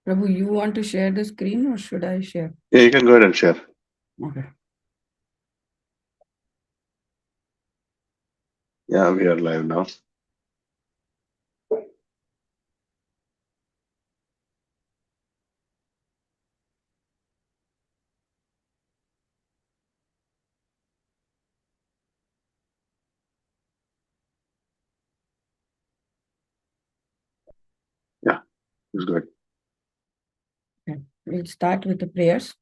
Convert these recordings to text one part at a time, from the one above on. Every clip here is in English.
Prabhu, you want to share the screen or should I share? Yeah, you can go ahead and share. Okay. Yeah, we are live now. Yeah, it's good. Okay. We'll start with the prayers.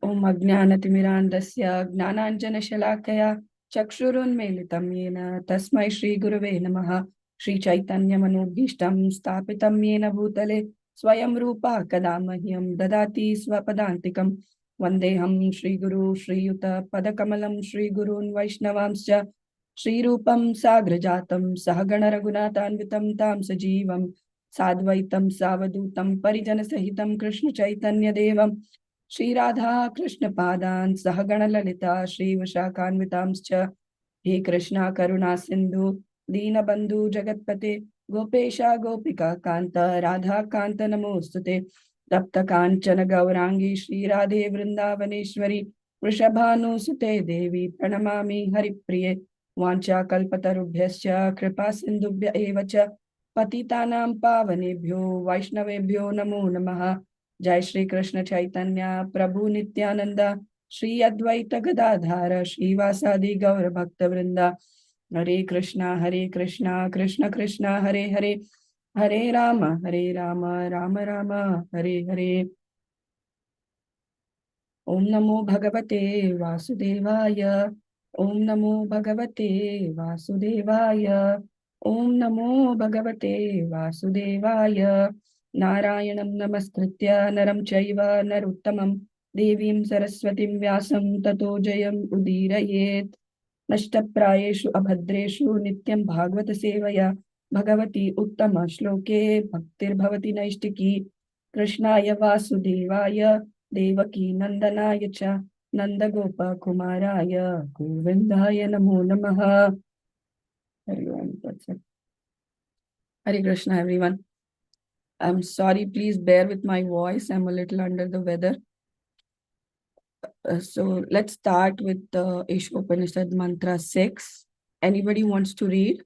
Om Ajnanatimirandasya Gnananjana Chakshurunmelitam Yena Tasmai Shri Gurave Namaha Shri Chaitanya Manobhishtam Stapitam Yena Bhutale Swayam Rupa Kadamahyam Dadati Swapadantikam Vandeham Shri Guru Shri Yuta Padakamalam Shri Gurun Vaishnavamscha Shri Rupam Sagrajatam Sahagana Raghunatanvitam Tam Sajivam Sadvaitam Savadutam Parijana Sahitam Krishna Chaitanya Devam Shri Radha Krishna Padan Sahagana Lalita Shri Vishakhanvitamscha He Krishna Karuna Sindhu Dina Bandhu Jagatpate Gopesha Gopika Kanta Radha Kanta Namostute Tapta Kanchana Gaurangi Shri Radhe Vrindavaneshwari Vrishabhanu Sute Devi Pranamami Haripriye Vancha Kalpatarubhyascha Kripa Sindhubhya Evacha Patitanam Pavanebhyo Vaishnavebhyo Namo Namaha Jai Shri Krishna Chaitanya Prabhu Nityananda Shri Advaita Gadadhara Shri Vasadi Gaura Bhakta Vrinda Hare Krishna Krishna Krishna Hare Hare Hare Rama Rama Rama Hare Hare Om Namo Bhagavate Vasudevaya Om Namo Bhagavate Vasudevaya Om Namo Bhagavate Vasudevaya Narayanam Namaskritya Naram Chaiva Naruttamam Devim Saraswatim Vyasam Tato Jayam Udirayet Nashtaprayeshu Abhadreshu Nityam Bhagavata Sevaya Bhagavati Uttama Shloke Bhaktir Bhavati Naishtiki Krishnaya Vasudevaya Devaki Nandana cha Nanda Gopa Kumaraya Govindaya Namo Namaha. Hare Krishna, everyone. I'm sorry, please bear with my voice. I'm a little under the weather. So let's start with the Īśopaniṣad mantra 6. Anybody wants to read?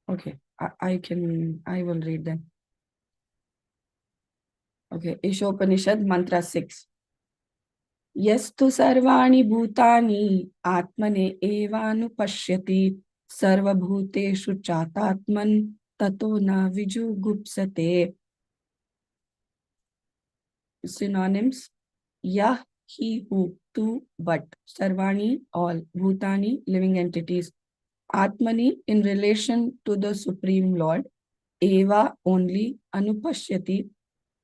Okay, I will read them. Okay, Īśopaniṣad mantra 6. Yastu sarvani bhutani atmane evanupashyati sarvabhuteshu chatatman tato na vijugupsate. Synonyms: Yah, he, who, to, but, sarvani, all, bhutani, living entities, atmani, in relation to the Supreme Lord, eva, only, anupashyati,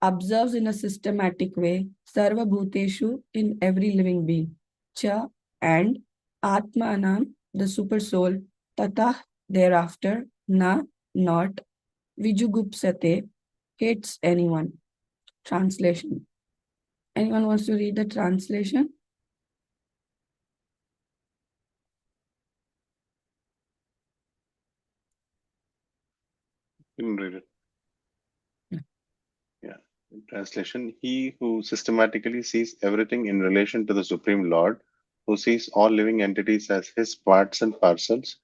observes in a systematic way, sarva bhuteshu, in every living being, cha, and, atmanam, the super soul, tata, thereafter, na, not, vijugupsate, hates anyone. Translation. Anyone wants to read the translation? You can read it. Yeah. In translation, he who systematically sees everything in relation to the Supreme Lord, who sees all living entities as his parts and parcels,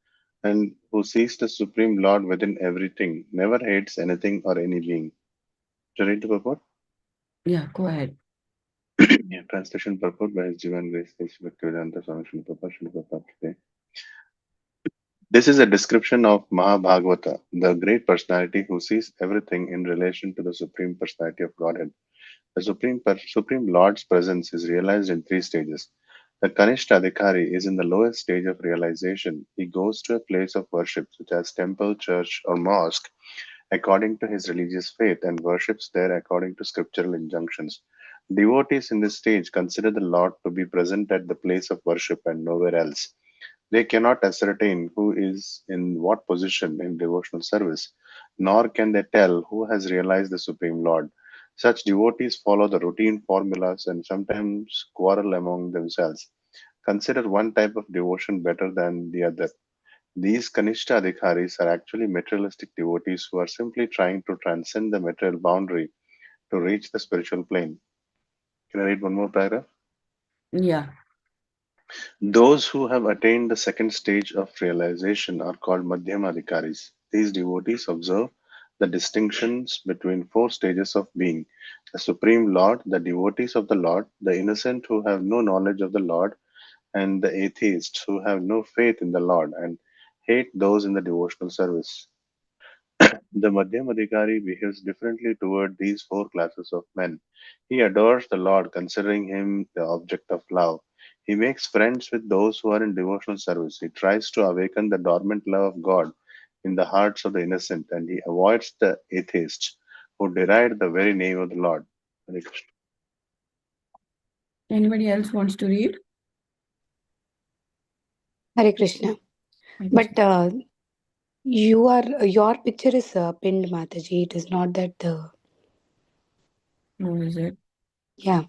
and who sees the Supreme Lord within everything, never hates anything or any being. To read the purport? Yeah, go ahead. Yeah, translation purport by His Divine Grace, Bhaktivedanta Swami Srila Prabhupada, Srila Prabhupada today. This is a description of Mahabhagavata, the great personality who sees everything in relation to the Supreme Personality of Godhead. The Supreme Lord's presence is realized in three stages. The Kanishta Adhikari is in the lowest stage of realization. He goes to a place of worship, such as temple, church, or mosque, according to his religious faith, and worships there according to scriptural injunctions. Devotees in this stage consider the Lord to be present at the place of worship and nowhere else. They cannot ascertain who is in what position in devotional service, nor can they tell who has realized the Supreme Lord. Such devotees follow the routine formulas and sometimes quarrel among themselves. Consider one type of devotion better than the other. These Kanishta Adhikaris are actually materialistic devotees who are simply trying to transcend the material boundary to reach the spiritual plane. Can I read one more paragraph? Yeah. Those who have attained the second stage of realization are called Madhyamadhikaris. These devotees observe the distinctions between four stages of being: the Supreme Lord, the devotees of the Lord, the innocent who have no knowledge of the Lord, and the atheists who have no faith in the Lord and hate those in the devotional service. The Madhyamadhikari behaves differently toward these four classes of men. He adores the Lord, considering him the object of love. He makes friends with those who are in devotional service. He tries to awaken the dormant love of God in the hearts of the innocent, and he avoids the atheists who deride the very name of the Lord. Hare Krishna. Anybody else wants to read? Hare Krishna. But your picture is pinned, Mataji. It is not that the Who is it? yeah,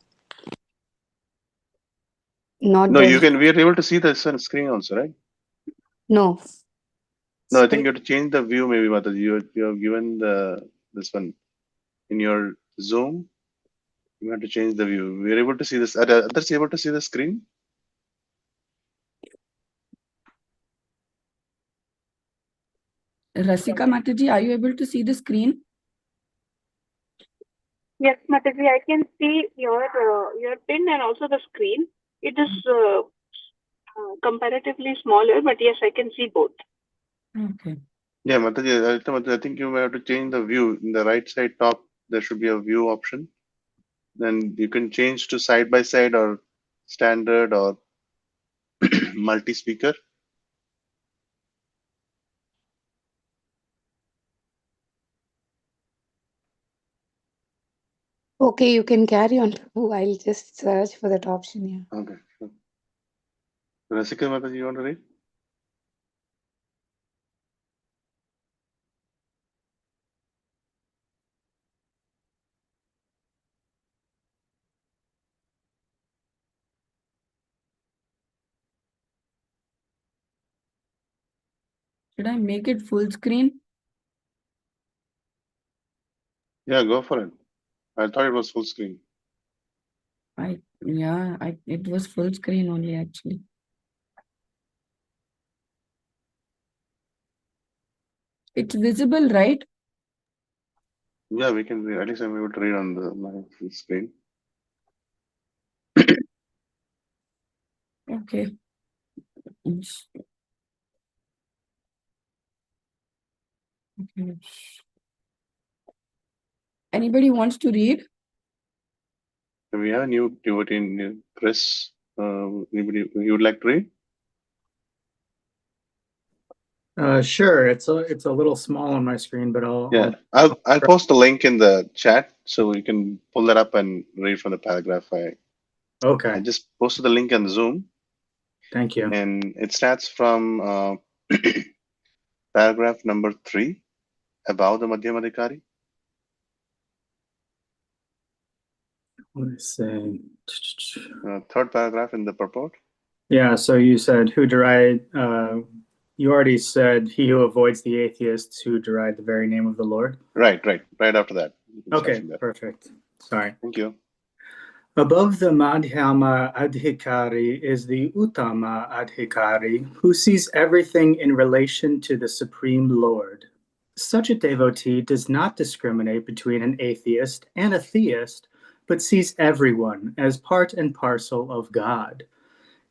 not No, the we are able to see the screen also, right? no. No, I think you have to change the view, maybe, Mataji. You have given this one in your Zoom. You have to change the view. We are able to see this. Are others able to see the screen? Rasika Mataji, are you able to see the screen? Yes, Mataji, I can see your pin and also the screen. It is comparatively smaller, but yes, I can see both. Okay. Yeah, Mataji, I think you have to change the view. In the right side top, there should be a view option. Then you can change to side by side or standard or multi-speaker. Okay, you can carry on. I'll just search for that option. Yeah. Okay. Sure. Rasika Mataji, you want to read? Should I make it full screen? Yeah, go for it. I thought it was full screen. It was full screen only actually. It's visible, right? Yeah, we can read. At least I'm able to read on my full screen. Okay. Okay. Anybody wants to read? We have a new devotee in Chris. Anybody you would like to read? Sure. It's a little small on my screen, but I'll post the link in the chat so you can pull that up and read from the paragraph. I okay. just posted the link on Zoom, Thank you. and it starts from paragraph number 3 about the Madhyamadhikari. Let's see. Third paragraph in the purport. Yeah. So you said who deride. You already said he who avoids the atheists who deride the very name of the Lord. Right after that. Okay. Perfect. Sorry. Thank you. Above the Madhyama Adhikari is the Uttama Adhikari, who sees everything in relation to the Supreme Lord. Such a devotee does not discriminate between an atheist and a theist, but sees everyone as part and parcel of God.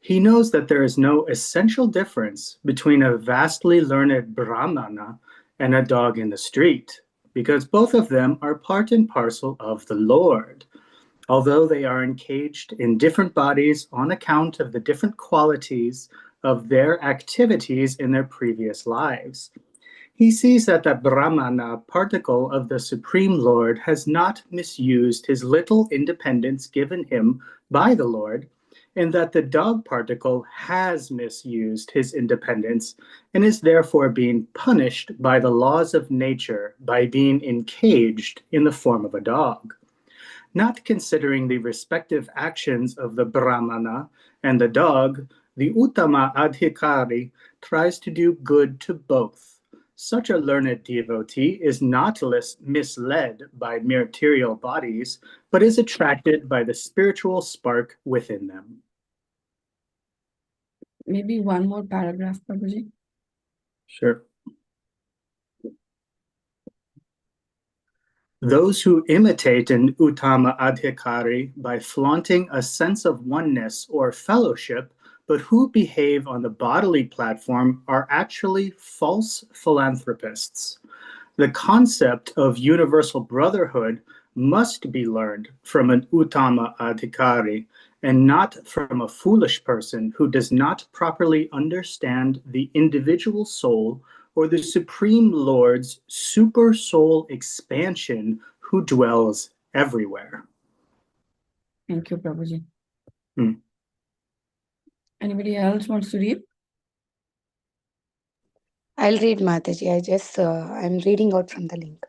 He knows that there is no essential difference between a vastly learned Brahmana and a dog in the street, because both of them are part and parcel of the Lord. Although they are encaged in different bodies on account of the different qualities of their activities in their previous lives. He sees that the Brahmana particle of the Supreme Lord has not misused his little independence given him by the Lord, and that the dog particle has misused his independence and is therefore being punished by the laws of nature by being encaged in the form of a dog. not considering the respective actions of the Brahmana and the dog, the Uttama Adhikari tries to do good to both. Such a learned devotee is not misled by material bodies, but is attracted by the spiritual spark within them. Maybe one more paragraph, Prabhuji. Sure. Those who imitate an Uttama Adhikari by flaunting a sense of oneness or fellowship, but who behave on the bodily platform, are actually false philanthropists. The concept of universal brotherhood must be learned from an Uttama Adhikari and not from a foolish person who does not properly understand the individual soul or the Supreme Lord's super soul expansion who dwells everywhere. Thank you, Prabhuji. Hmm. Anybody else wants to read? I'll read, Mataji. I'm reading out from the link.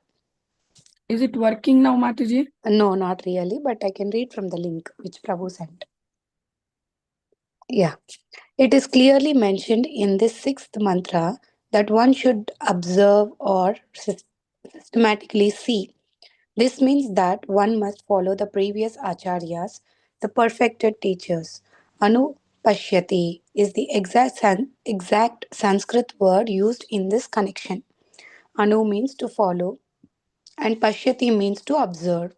Is it working now, Mataji? No, not really, but I can read from the link which Prabhu sent. Yeah. It is clearly mentioned in this sixth mantra that one should observe or systematically see. This means that one must follow the previous acharyas, the perfected teachers. Anu pashyati is the exact Sanskrit word used in this connection. Anu means to follow and pashyati means to observe.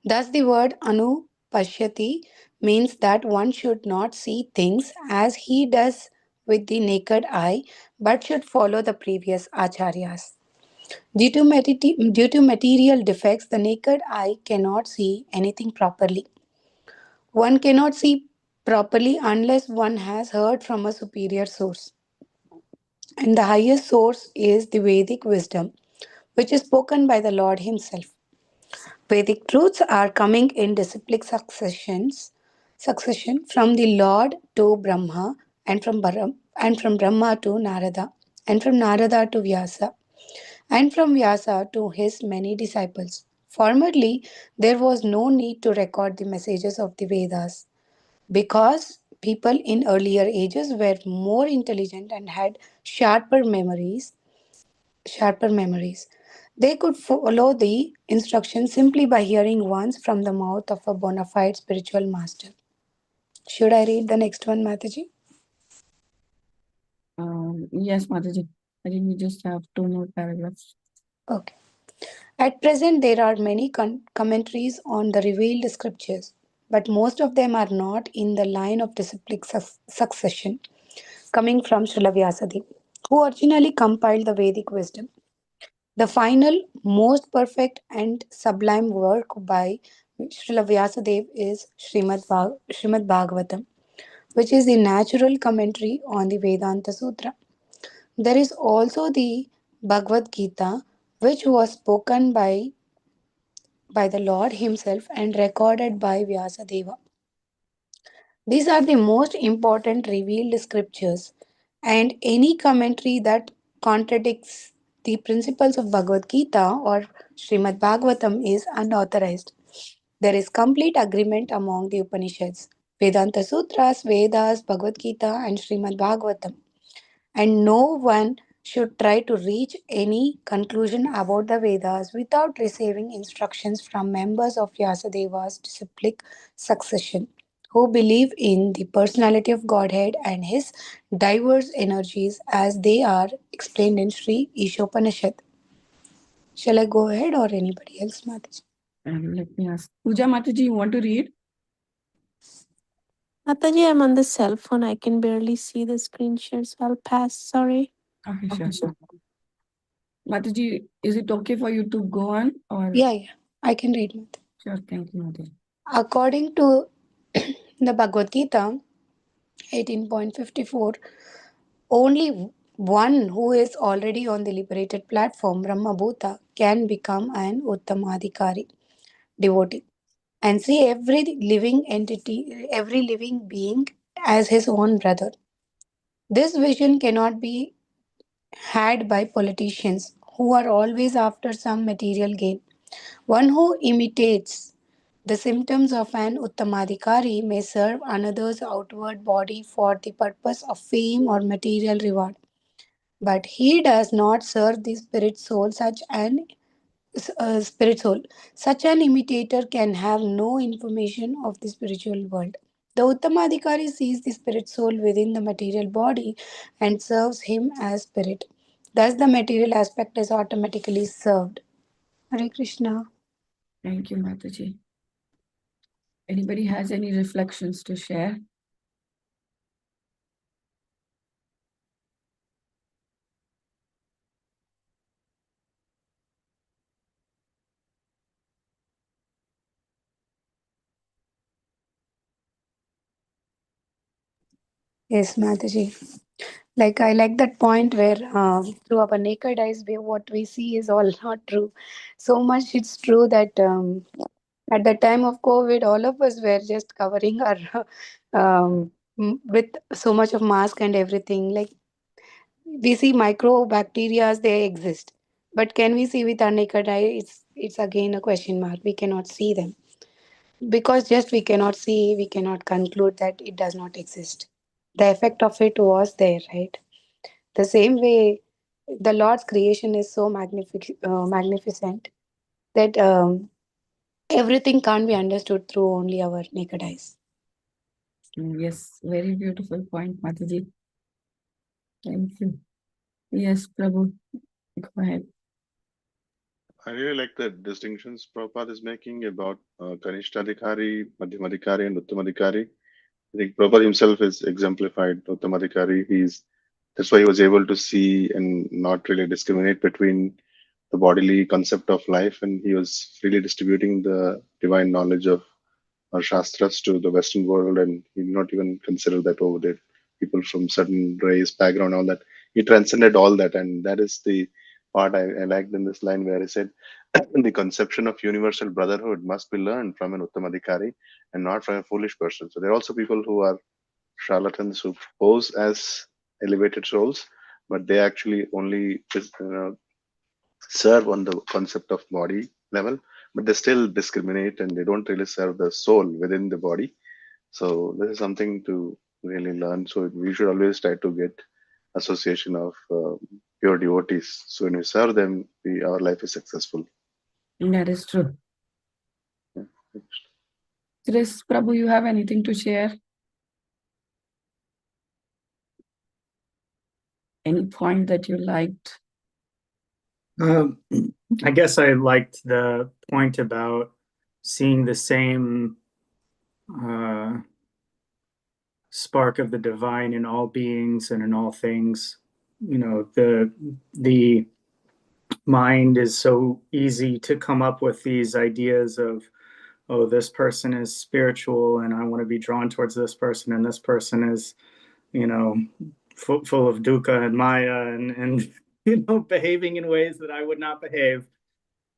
Thus, the word anupashyati means that one should not see things as he does with the naked eye, but should follow the previous acharyas. Due to material defects, the naked eye cannot see anything properly. One cannot see properly unless one has heard from a superior source. And the highest source is the Vedic wisdom, which is spoken by the Lord Himself. Vedic truths are coming in disciplic succession from the Lord to Brahma, and from Brahma to Narada, and from Narada to Vyasa, and from Vyasa to his many disciples. Formerly, there was no need to record the messages of the Vedas because people in earlier ages were more intelligent and had sharper memories. They could follow the instructions simply by hearing once from the mouth of a bona fide spiritual master. Should I read the next one, Mataji? Yes, Mataji. I think we just have two more paragraphs. Okay. At present, there are many commentaries on the revealed scriptures, but most of them are not in the line of disciplic succession, coming from Srila Vyasadeva, who originally compiled the Vedic wisdom. The final, most perfect and sublime work by Srila Vyasadeva is Srimad Bhagavatam, which is the natural commentary on the Vedanta Sutra. There is also the Bhagavad Gita, which was spoken by the Lord Himself and recorded by Vyasadeva. These are the most important revealed scriptures, and any commentary that contradicts the principles of Bhagavad Gita or Srimad Bhagavatam is unauthorized. There is complete agreement among the Upanishads, Vedanta Sutras, Vedas, Bhagavad Gita, and Srimad Bhagavatam, and no one should try to reach any conclusion about the Vedas without receiving instructions from members of Vyasadeva's disciplic succession, who believe in the personality of Godhead and his diverse energies as they are explained in Śrī Īśopaniṣad. Shall I go ahead or anybody else, Mataji? Let me ask. Pooja Mataji, you want to read? Mataji, I'm on the cell phone. I can barely see the screen share, so I'll pass. Sorry. Okay, sure. Mataji, is it okay for you to go on? Or Yeah, I can read, Mataji. Sure, thank you, Mataji. According to the Bhagavad Gita 18.54, only one who is already on the liberated platform, Brahmabhuta, can become an Uttamadhikari devotee and see every living entity, every living being as his own brother. This vision cannot be had by politicians who are always after some material gain. One who imitates the symptoms of an Uttamadhikari may serve another's outward body for the purpose of fame or material reward. But he does not serve the spirit soul. Such an imitator can have no information of the spiritual world. The Uttamadhikari sees the spirit soul within the material body and serves him as spirit. Thus, the material aspect is automatically served. Hare Krishna. Thank you, Mataji. Anybody has any reflections to share? Yes, Mataji. Like I like that point where through our naked eyes, what we see is all not true. So much it's true that at the time of COVID, all of us were just covering our with so much of mask and everything. Like we see microbacteria, they exist, but can we see with our naked eye? It's again a question mark. We cannot see them because just we cannot see, we cannot conclude that it does not exist. The effect of it was there, right? The same way, the Lord's creation is so magnificent that everything can't be understood through only our naked eyes. Yes, very beautiful point, Mataji. Thank you. Yes, Prabhu, go ahead. I really like the distinctions Prabhupada is making about Kanishtadhikari, Madhyamadhikari, and Uttamadhikari. I think Prabhupada himself is exemplified Uttamadhikari. That's why he was able to see and not really discriminate between the bodily concept of life, and he was freely distributing the divine knowledge of our Shastras to the Western world, and he did not even consider that over there. People from certain race, background, all that. He transcended all that, and that is the part I liked in this line where he said, the conception of universal brotherhood must be learned from an Uttamadhikari and not from a foolish person. So there are also people who are charlatans who pose as elevated souls, but they actually only serve on the concept of body level, but they still discriminate and they don't really serve the soul within the body. So this is something to really learn. So we should always try to get association of pure devotees. So when we serve them, our life is successful. That is true. Chris, Prabhu, you have anything to share? Any point that you liked? I guess I liked the point about seeing the same spark of the divine in all beings and in all things. You know, the mind is so easy to come up with these ideas of, oh, this person is spiritual and I want to be drawn towards this person, and this person is, you know, full of dukkha and maya and you know, behaving in ways that I would not behave.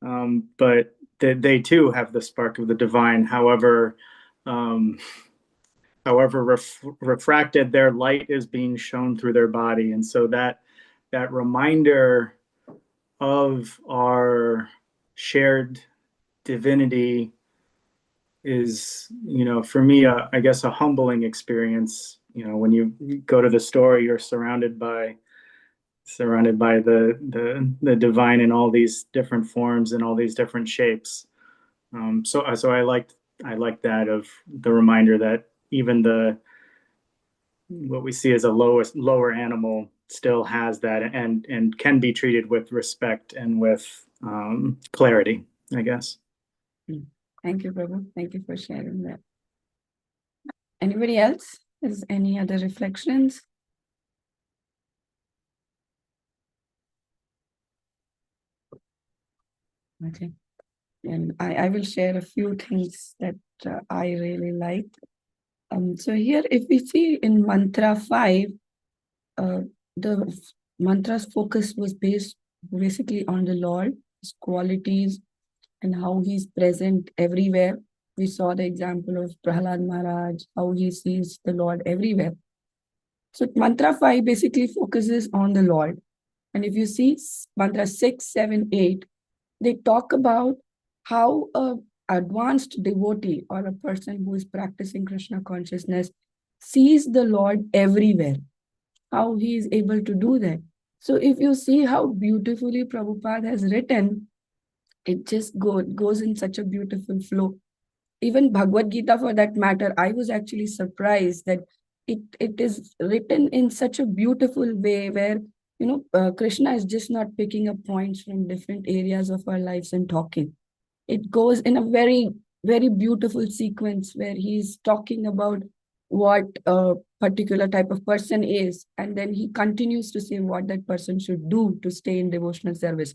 But they too have the spark of the divine. However, refracted, their light is being shown through their body, and so that reminder of our shared divinity is, you know, for me, I guess a humbling experience. You know, when you go to the store, you're surrounded by the divine in all these different forms and all these different shapes. So I liked that, of the reminder that even what we see as a lower animal still has that and can be treated with respect and with clarity, I guess. Thank you, Prabhu. Thank you for sharing that. Anybody else? Is any other reflections? Okay. And I will share a few things that I really liked. So here, if we see in mantra 5, the mantra's focus was basically on the Lord, his qualities, and how he's present everywhere. We saw the example of Prahlad Maharaj, how he sees the Lord everywhere. So mantra 5 basically focuses on the Lord. And if you see mantra 6, 7, 8, they talk about how a advanced devotee or a person who is practicing Krishna consciousness sees the Lord everywhere, how he is able to do that. So if you see how beautifully Prabhupada has written, it just goes in such a beautiful flow. Even Bhagavad Gita, for that matter, I was actually surprised that it is written in such a beautiful way where, Krishna is just not picking up points from different areas of our lives and talking. It goes in a very, very beautiful sequence where he's talking about what a particular type of person is, and then he continues to say what that person should do to stay in devotional service.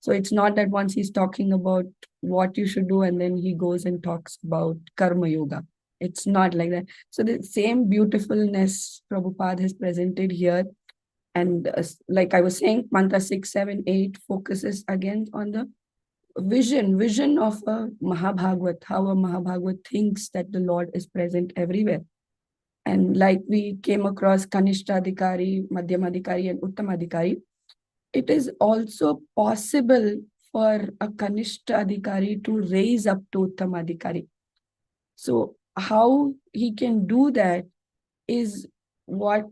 So it's not that once he's talking about what you should do and then he goes and talks about karma yoga. It's not like that. So the same beautifulness Prabhupada has presented here. And like I was saying, mantra 6, 7, 8 focuses again on the vision of a Mahabhagavat, how a Mahabhagavat thinks that the Lord is present everywhere. And like we came across Kanishtadhikari, Madhyamadhikari, and Uttamadhikari, it is also possible for a Kanishtadhikari to raise up to Uttamadhikari. So how he can do that is what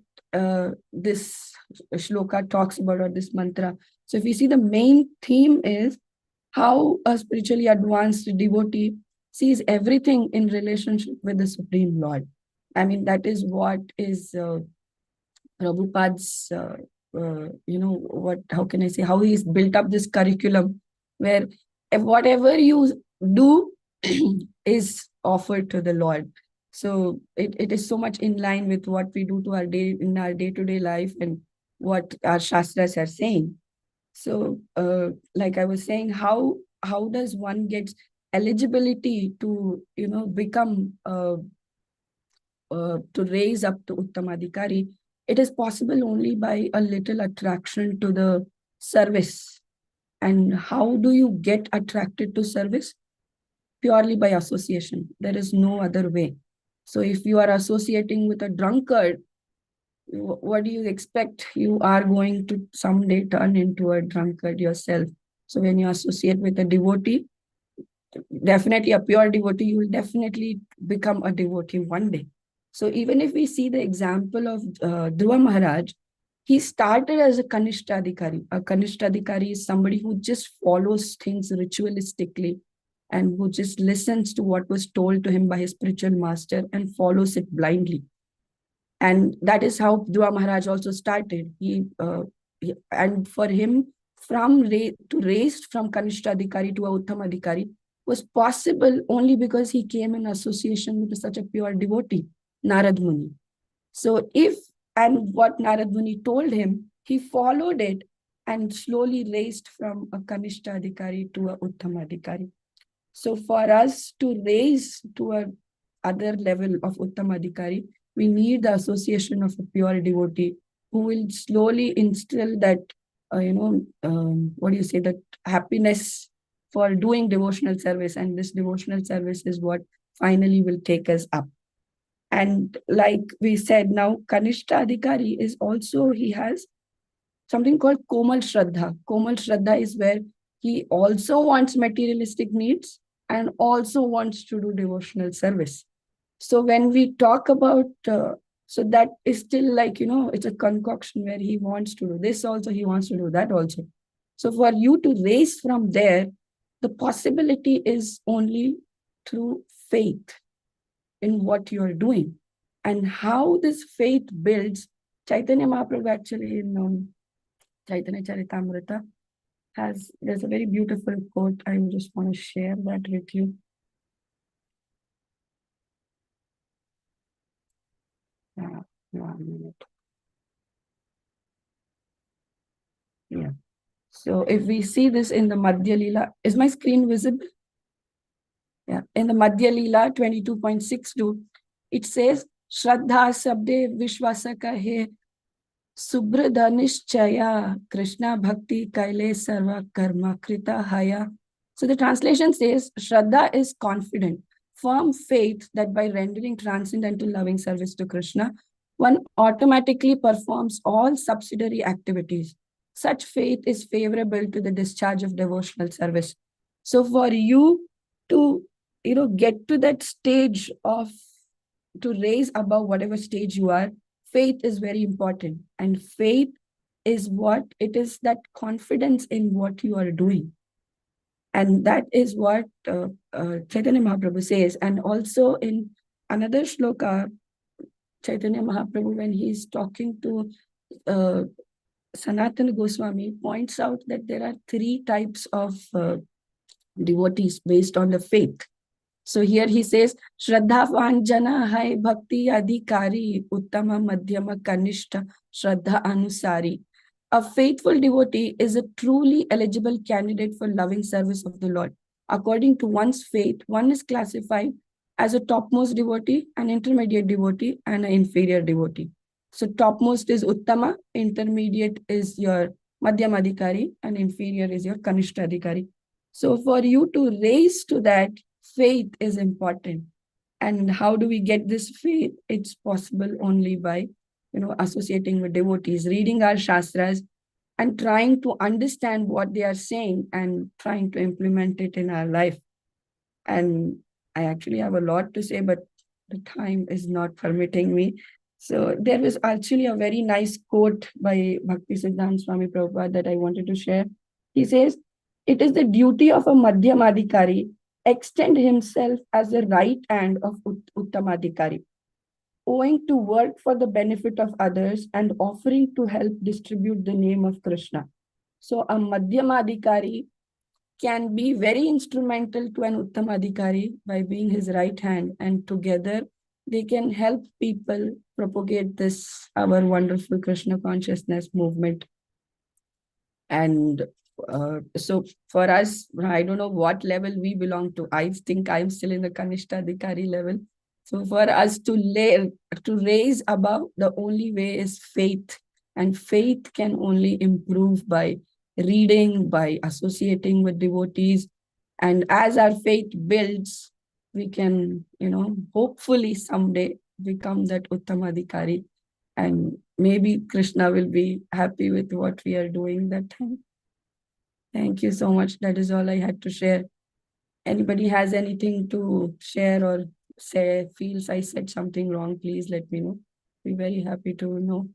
this shloka talks about, or this mantra. So if you see, the main theme is how a spiritually advanced devotee sees everything in relationship with the Supreme Lord. I mean, that is what is Prabhupada's, how can I say, how he's built up this curriculum where whatever you do is offered to the Lord. So it is so much in line with what we do in our day-to-day life and what our Shastras are saying. So like I was saying, how does one get eligibility to, become, to raise up to Uttamadhikari? It is possible only by a little attraction to the service. And how do you get attracted to service? Purely by association. There is no other way. So if you are associating with a drunkard, what do you expect? You are going to someday turn into a drunkard yourself. So when you associate with a devotee, definitely a pure devotee, you will definitely become a devotee one day. So even if we see the example of Dhruva Maharaj, he started as a Kanishtadhikari. A Kanishtadhikari is somebody who just follows things ritualistically and who just listens to what was told to him by his spiritual master and follows it blindly. And that is how Dhruva Maharaj also started. And for him, to raise from Kanishtadhikari to a Uttamadhikari was possible only because he came in association with such a pure devotee, Narad Muni. So what Narad Muni told him, he followed it and slowly raised from a Kanishtadhikari to a Uttamadhikari. So for us to raise to a other level of Uttamadhikari, we need the association of a pure devotee who will slowly instill that, that happiness for doing devotional service. And this devotional service is what finally will take us up. And like we said, now Kanishtadhikari is also, he has something called Komal Shraddha. Komal Shraddha is where he also wants materialistic needs and also wants to do devotional service. So when we talk about, so that is still like, it's a concoction where he wants to do this also, he wants to do that also. So for you to raise from there, the possibility is only through faith in what you're doing. And how this faith builds, Chaitanya Mahaprabhu actually in Chaitanya Charitamrita there's a very beautiful quote. I just want to share that with you. One minute. Yeah. So if we see this in the Madhya Leela, is my screen visible? Yeah. In the Madhya Leela 22.62, it says, Shraddha sabde vishwasa kahe subhrada nishchaya Krishna bhakti kaile sarva karma krita haya. So the translation says, Shraddha is confident, firm faith that by rendering transcendental loving service to Krishna, one automatically performs all subsidiary activities. Such faith is favorable to the discharge of devotional service. So for you to, get to that stage of, to raise above whatever stage you are, faith is very important. And faith is what it is, that confidence in what you are doing. And that is what Chaitanya Mahaprabhu says. And also in another shloka, Chaitanya Mahaprabhu, when he's talking to Sanatana Goswami, points out that there are 3 types of devotees based on the faith. So here he says, Shraddha Vanjana Hai Bhakti Adhikari Uttama Madhyama Kanishta Shraddha Anusari. A faithful devotee is a truly eligible candidate for loving service of the Lord. According to one's faith, one is classified as a topmost devotee, an intermediate devotee, and an inferior devotee. So topmost is Uttama, intermediate is your Madhyamadhikari, and inferior is your Kanishtadhikari. So for you to raise to that, faith is important. And how do we get this faith? It's possible only by, associating with devotees, reading our shastras, and trying to understand what they are saying and trying to implement it in our life. And I actually have a lot to say, but the time is not permitting me. So there was actually a very nice quote by Bhakti Siddhanta Swami Prabhupada that I wanted to share. He says, "It is the duty of a Madhyamadhikari extend himself as the right hand of Uttamadhikari, owing to work for the benefit of others and offering to help distribute the name of Krishna." So a Madhyamadhikari can be very instrumental to an Uttamadhikari by being his right hand, and together they can help people propagate this, our wonderful Krishna consciousness movement. And so for us, I don't know what level we belong to. I think I'm still in the Kanishtadhikari level. So for us to raise above, the only way is faith. And faith can only improve by reading, by associating with devotees. And as our faith builds, we can, hopefully someday become that Uttamadhikari. And maybe Krishna will be happy with what we are doing that time. Thank you so much. That is all I had to share. Anybody has anything to share or say, feels I said something wrong, please let me know. Be very happy to know.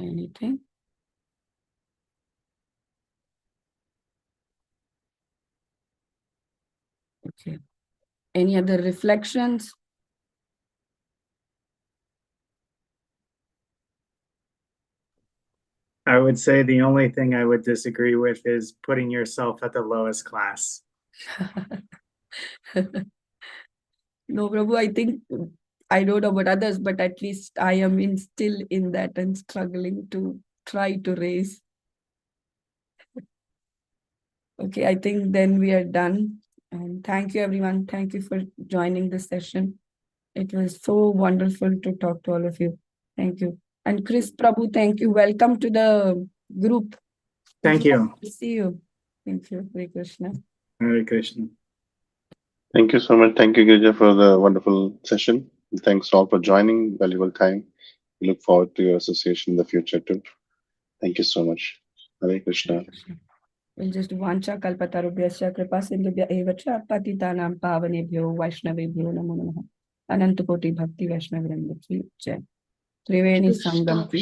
Anything? Okay. Any other reflections? I would say the only thing I would disagree with is putting yourself at the lowest class. No, Prabhu, I think, I don't know about others, but at least I am still in that and struggling to try to raise. Okay, I think then we are done. And thank you, everyone. Thank you for joining this session. It was so wonderful to talk to all of you. Thank you. And Chris Prabhu, thank you. Welcome to the group. Thank you. See you. Thank you. Hare Krishna. Hare Krishna. Thank you so much. Thank you, Girija, for the wonderful session. Thanks all for joining. Valuable time. We look forward to your association in the future too. Thank you so much. Hare Krishna. We'll just vancha kalpatarubhyasya kripa sindhubhya evacha patitanam pavanebhyo vaishnavebhyo namo namaha. Ananta koti bhakti vaishnavendra ki jai. Triveni sangam ki